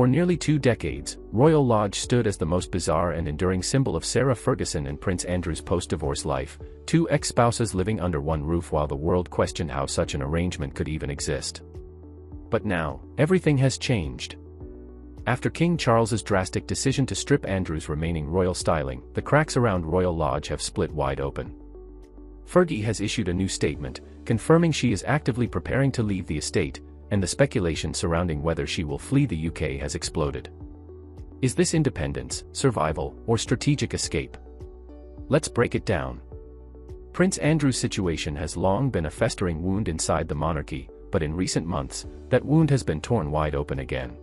For nearly 2 decades, Royal Lodge stood as the most bizarre and enduring symbol of Sarah Ferguson and Prince Andrew's post-divorce life, 2 ex-spouses living under one roof while the world questioned how such an arrangement could even exist. But now, everything has changed. After King Charles's drastic decision to strip Andrew's remaining royal styling, the cracks around Royal Lodge have split wide open. Fergie has issued a new statement, confirming she is actively preparing to leave the estate, and the speculation surrounding whether she will flee the UK has exploded. Is this independence, survival, or strategic escape? Let's break it down. Prince Andrew's situation has long been a festering wound inside the monarchy, but in recent months, that wound has been torn wide open again.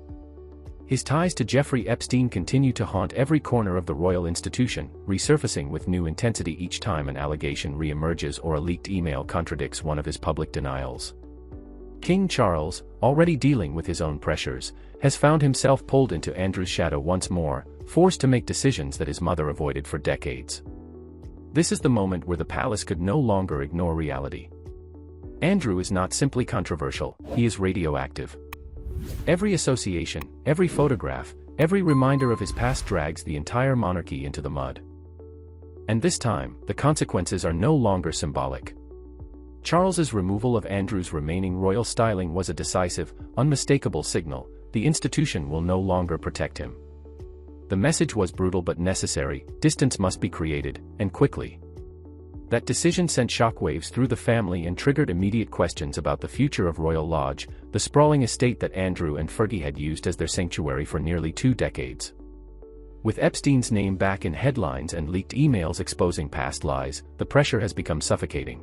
His ties to Jeffrey Epstein continue to haunt every corner of the royal institution, resurfacing with new intensity each time an allegation re-emerges or a leaked email contradicts one of his public denials. King Charles, already dealing with his own pressures, has found himself pulled into Andrew's shadow once more, forced to make decisions that his mother avoided for decades. This is the moment where the palace could no longer ignore reality. Andrew is not simply controversial, he is radioactive. Every association, every photograph, every reminder of his past drags the entire monarchy into the mud. And this time, the consequences are no longer symbolic. Charles's removal of Andrew's remaining royal styling was a decisive, unmistakable signal: the institution will no longer protect him. The message was brutal but necessary: distance must be created, and quickly. That decision sent shockwaves through the family and triggered immediate questions about the future of Royal Lodge, the sprawling estate that Andrew and Fergie had used as their sanctuary for nearly 2 decades. With Epstein's name back in headlines and leaked emails exposing past lies, the pressure has become suffocating.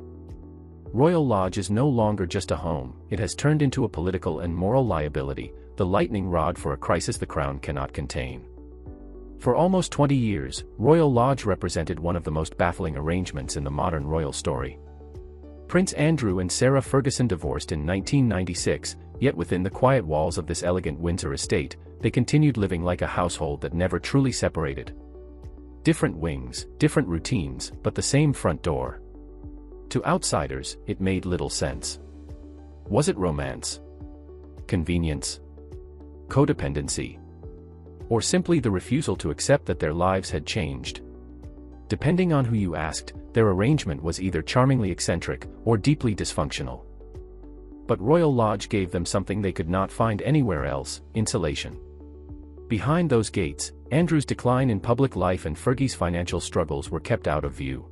Royal Lodge is no longer just a home, it has turned into a political and moral liability, the lightning rod for a crisis the crown cannot contain. For almost 20 years, Royal Lodge represented one of the most baffling arrangements in the modern royal story. Prince Andrew and Sarah Ferguson divorced in 1996, yet within the quiet walls of this elegant Windsor estate, they continued living like a household that never truly separated. Different wings, different routines, but the same front door. To outsiders, it made little sense. Was it romance? Convenience? Codependency? Or simply the refusal to accept that their lives had changed? Depending on who you asked, their arrangement was either charmingly eccentric or deeply dysfunctional. But Royal Lodge gave them something they could not find anywhere else: insulation. Behind those gates, Andrew's decline in public life and Fergie's financial struggles were kept out of view.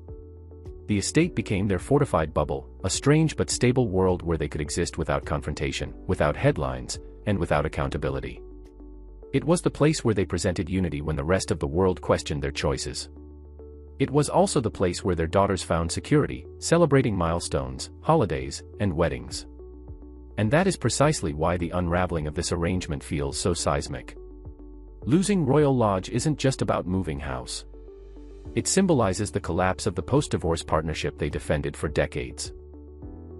The estate became their fortified bubble, a strange but stable world where they could exist without confrontation, without headlines, and without accountability. It was the place where they presented unity when the rest of the world questioned their choices. It was also the place where their daughters found security, celebrating milestones, holidays, and weddings. And that is precisely why the unraveling of this arrangement feels so seismic. Losing Royal Lodge isn't just about moving house. It symbolizes the collapse of the post-divorce partnership they defended for decades.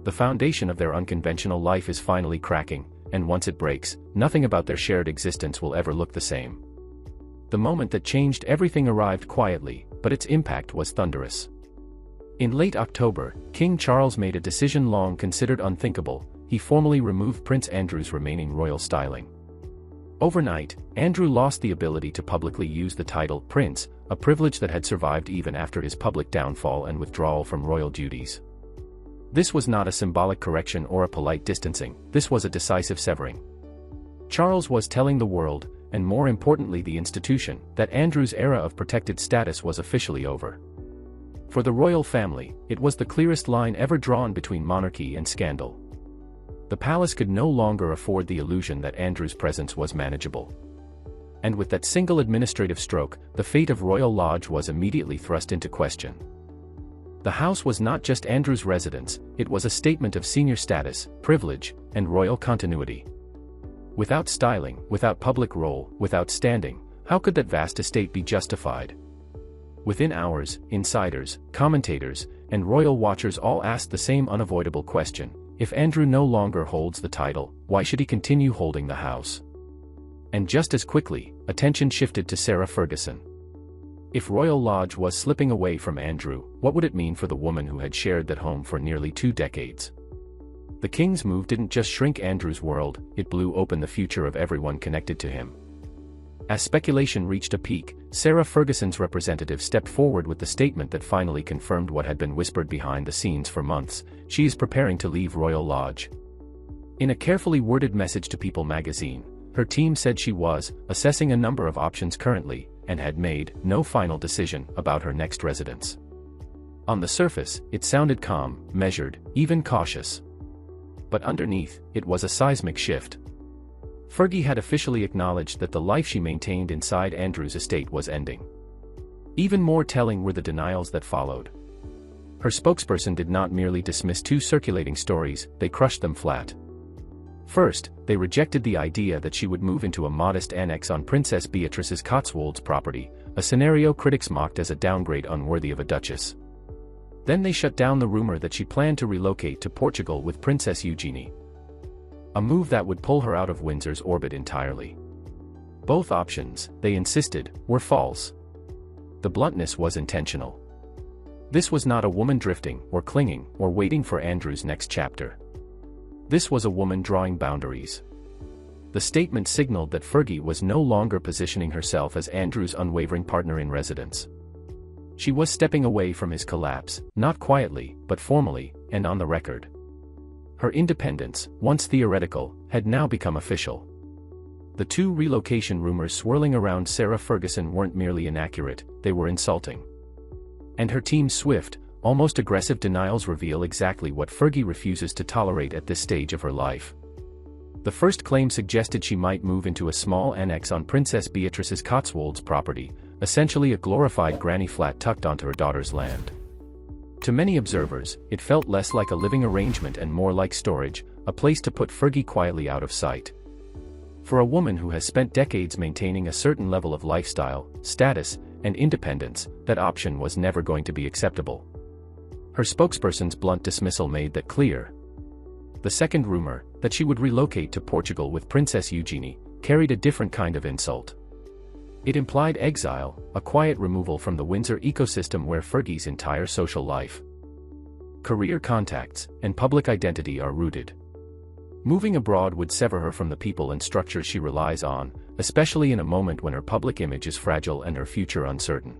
The foundation of their unconventional life is finally cracking, and once it breaks, nothing about their shared existence will ever look the same. The moment that changed everything arrived quietly, but its impact was thunderous. In late October, King Charles made a decision long considered unthinkable: he formally removed Prince Andrew's remaining royal styling. Overnight, Andrew lost the ability to publicly use the title Prince, a privilege that had survived even after his public downfall and withdrawal from royal duties. This was not a symbolic correction or a polite distancing, this was a decisive severing. Charles was telling the world, and more importantly the institution, that Andrew's era of protected status was officially over. For the royal family, it was the clearest line ever drawn between monarchy and scandal. The palace could no longer afford the illusion that Andrew's presence was manageable. And with that single administrative stroke, the fate of Royal Lodge was immediately thrust into question. The house was not just Andrew's residence, it was a statement of senior status, privilege, and royal continuity. Without styling, without public role, without standing, how could that vast estate be justified? Within hours, insiders, commentators, and royal watchers all asked the same unavoidable question: if Andrew no longer holds the title, why should he continue holding the house? And just as quickly, attention shifted to Sarah Ferguson. If Royal Lodge was slipping away from Andrew, what would it mean for the woman who had shared that home for nearly 2 decades? The king's move didn't just shrink Andrew's world, it blew open the future of everyone connected to him. As speculation reached a peak, Sarah Ferguson's representative stepped forward with the statement that finally confirmed what had been whispered behind the scenes for months: she is preparing to leave Royal Lodge. In a carefully worded message to People magazine, her team said she was assessing a number of options currently, and had made no final decision about her next residence. On the surface, it sounded calm, measured, even cautious. But underneath, it was a seismic shift. Fergie had officially acknowledged that the life she maintained inside Andrew's estate was ending. Even more telling were the denials that followed. Her spokesperson did not merely dismiss two circulating stories, they crushed them flat. First, they rejected the idea that she would move into a modest annex on Princess Beatrice's Cotswolds property, a scenario critics mocked as a downgrade unworthy of a duchess. Then they shut down the rumor that she planned to relocate to Portugal with Princess Eugenie, a move that would pull her out of Windsor's orbit entirely. Both options, they insisted, were false. The bluntness was intentional. This was not a woman drifting, or clinging, or waiting for Andrew's next chapter. This was a woman drawing boundaries. The statement signaled that Fergie was no longer positioning herself as Andrew's unwavering partner in residence. She was stepping away from his collapse, not quietly, but formally, and on the record. Her independence, once theoretical, had now become official. The two relocation rumors swirling around Sarah Ferguson weren't merely inaccurate, they were insulting. And her team's swift, almost aggressive denials reveal exactly what Fergie refuses to tolerate at this stage of her life. The first claim suggested she might move into a small annex on Princess Beatrice's Cotswolds property, essentially a glorified granny flat tucked onto her daughter's land. To many observers, it felt less like a living arrangement and more like storage, a place to put Fergie quietly out of sight. For a woman who has spent decades maintaining a certain level of lifestyle, status, and independence, that option was never going to be acceptable. Her spokesperson's blunt dismissal made that clear. The second rumor, that she would relocate to Portugal with Princess Eugenie, carried a different kind of insult. It implied exile, a quiet removal from the Windsor ecosystem where Fergie's entire social life, career contacts, and public identity are rooted. Moving abroad would sever her from the people and structures she relies on, especially in a moment when her public image is fragile and her future uncertain.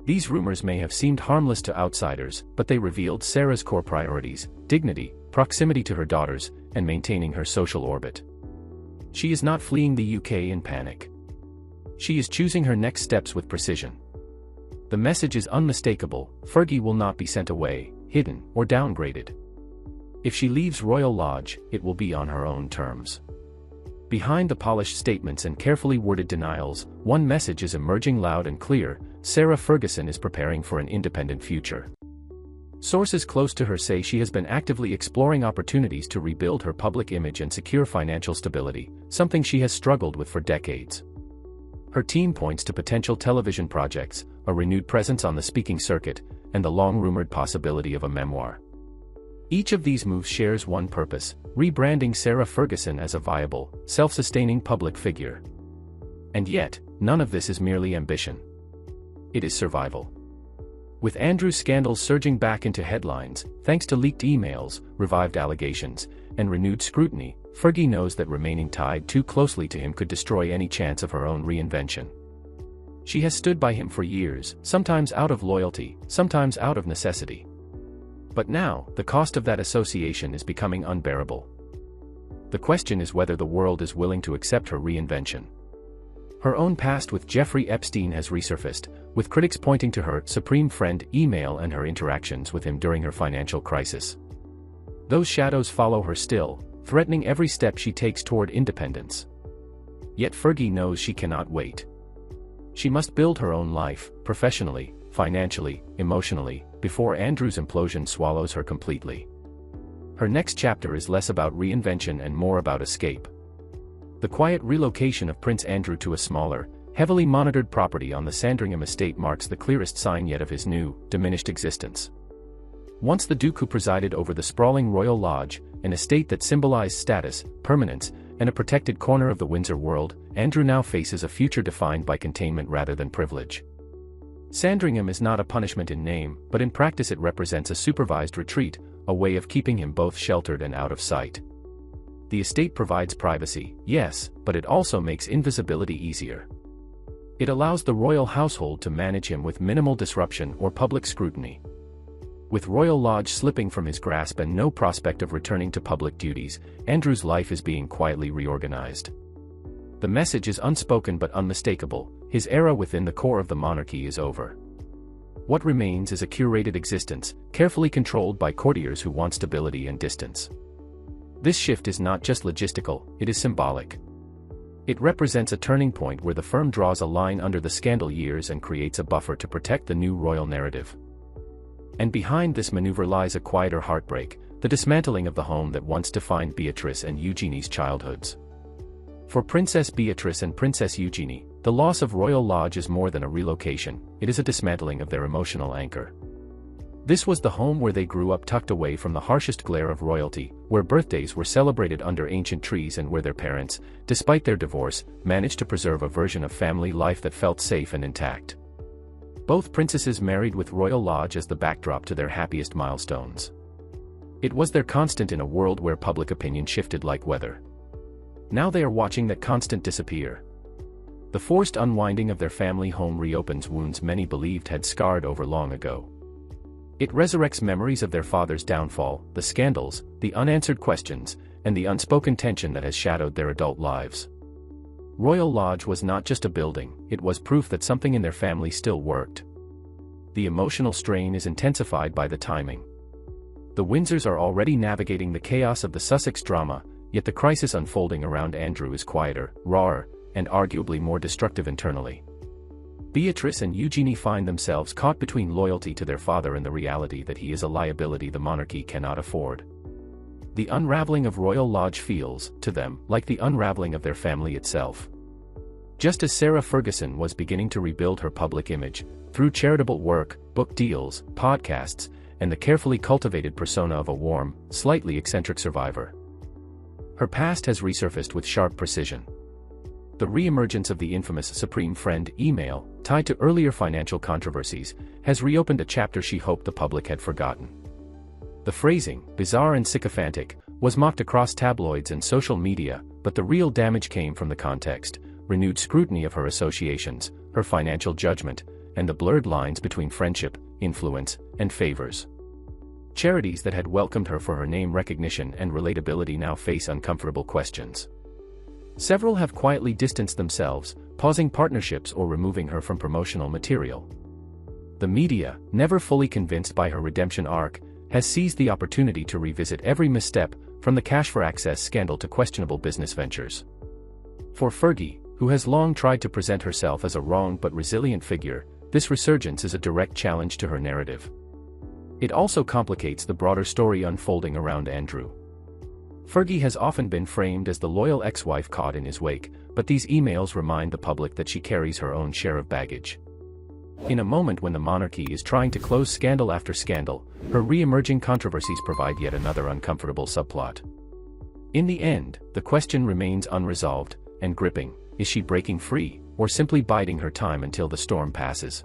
These rumors may have seemed harmless to outsiders, but they revealed Sarah's core priorities: dignity, proximity to her daughters, and maintaining her social orbit. She is not fleeing the UK in panic. She is choosing her next steps with precision. The message is unmistakable: Fergie will not be sent away, hidden, or downgraded. If she leaves Royal Lodge, it will be on her own terms. Behind the polished statements and carefully worded denials, one message is emerging loud and clear: Sarah Ferguson is preparing for an independent future. Sources close to her say she has been actively exploring opportunities to rebuild her public image and secure financial stability, something she has struggled with for decades. Her team points to potential television projects, a renewed presence on the speaking circuit, and the long-rumored possibility of a memoir. Each of these moves shares one purpose: rebranding Sarah Ferguson as a viable, self-sustaining public figure. And yet, none of this is merely ambition. It is survival. With Andrew's scandals surging back into headlines, thanks to leaked emails, revived allegations, and renewed scrutiny, Fergie knows that remaining tied too closely to him could destroy any chance of her own reinvention. She has stood by him for years, sometimes out of loyalty, sometimes out of necessity. But now, the cost of that association is becoming unbearable. The question is whether the world is willing to accept her reinvention. Her own past with Jeffrey Epstein has resurfaced, with critics pointing to her supreme friend email and her interactions with him during her financial crisis. Those shadows follow her still, threatening every step she takes toward independence. Yet Fergie knows she cannot wait. She must build her own life, professionally, financially, emotionally, before Andrew's implosion swallows her completely. Her next chapter is less about reinvention and more about escape. The quiet relocation of Prince Andrew to a smaller, heavily monitored property on the Sandringham estate marks the clearest sign yet of his new, diminished existence. Once the Duke who presided over the sprawling Royal Lodge, an estate that symbolized status, permanence, and a protected corner of the Windsor world, Andrew now faces a future defined by containment rather than privilege. Sandringham is not a punishment in name, but in practice it represents a supervised retreat, a way of keeping him both sheltered and out of sight. The estate provides privacy, yes, but it also makes invisibility easier. It allows the royal household to manage him with minimal disruption or public scrutiny. With Royal Lodge slipping from his grasp and no prospect of returning to public duties, Andrew's life is being quietly reorganized. The message is unspoken but unmistakable: his era within the core of the monarchy is over. What remains is a curated existence, carefully controlled by courtiers who want stability and distance. This shift is not just logistical, it is symbolic. It represents a turning point where the firm draws a line under the scandal years and creates a buffer to protect the new royal narrative. And behind this maneuver lies a quieter heartbreak, the dismantling of the home that once defined Beatrice and Eugenie's childhoods. For Princess Beatrice and Princess Eugenie, the loss of Royal Lodge is more than a relocation, it is a dismantling of their emotional anchor. This was the home where they grew up, tucked away from the harshest glare of royalty, where birthdays were celebrated under ancient trees, and where their parents, despite their divorce, managed to preserve a version of family life that felt safe and intact. Both princesses married with Royal Lodge as the backdrop to their happiest milestones. It was their constant in a world where public opinion shifted like weather. Now they are watching that constant disappear. The forced unwinding of their family home reopens wounds many believed had scarred over long ago. It resurrects memories of their father's downfall, the scandals, the unanswered questions, and the unspoken tension that has shadowed their adult lives. Royal Lodge was not just a building, it was proof that something in their family still worked. The emotional strain is intensified by the timing. The Windsors are already navigating the chaos of the Sussex drama, yet the crisis unfolding around Andrew is quieter, rawer, and arguably more destructive internally. Beatrice and Eugenie find themselves caught between loyalty to their father and the reality that he is a liability the monarchy cannot afford. The unraveling of Royal Lodge feels, to them, like the unraveling of their family itself. Just as Sarah Ferguson was beginning to rebuild her public image, through charitable work, book deals, podcasts, and the carefully cultivated persona of a warm, slightly eccentric survivor. Her past has resurfaced with sharp precision. The re-emergence of the infamous Supreme Friend email, tied to earlier financial controversies, has reopened a chapter she hoped the public had forgotten. The phrasing, bizarre and sycophantic, was mocked across tabloids and social media, but the real damage came from the context: renewed scrutiny of her associations, her financial judgment, and the blurred lines between friendship, influence, and favors. Charities that had welcomed her for her name recognition and relatability now face uncomfortable questions. Several have quietly distanced themselves, pausing partnerships or removing her from promotional material. The media, never fully convinced by her redemption arc, has seized the opportunity to revisit every misstep, from the cash for access scandal to questionable business ventures. For Fergie, who has long tried to present herself as a wrong but resilient figure, this resurgence is a direct challenge to her narrative. It also complicates the broader story unfolding around Andrew. Fergie has often been framed as the loyal ex-wife caught in his wake, but these emails remind the public that she carries her own share of baggage. In a moment when the monarchy is trying to close scandal after scandal, her re-emerging controversies provide yet another uncomfortable subplot. In the end, the question remains unresolved and gripping: is she breaking free, or simply biding her time until the storm passes?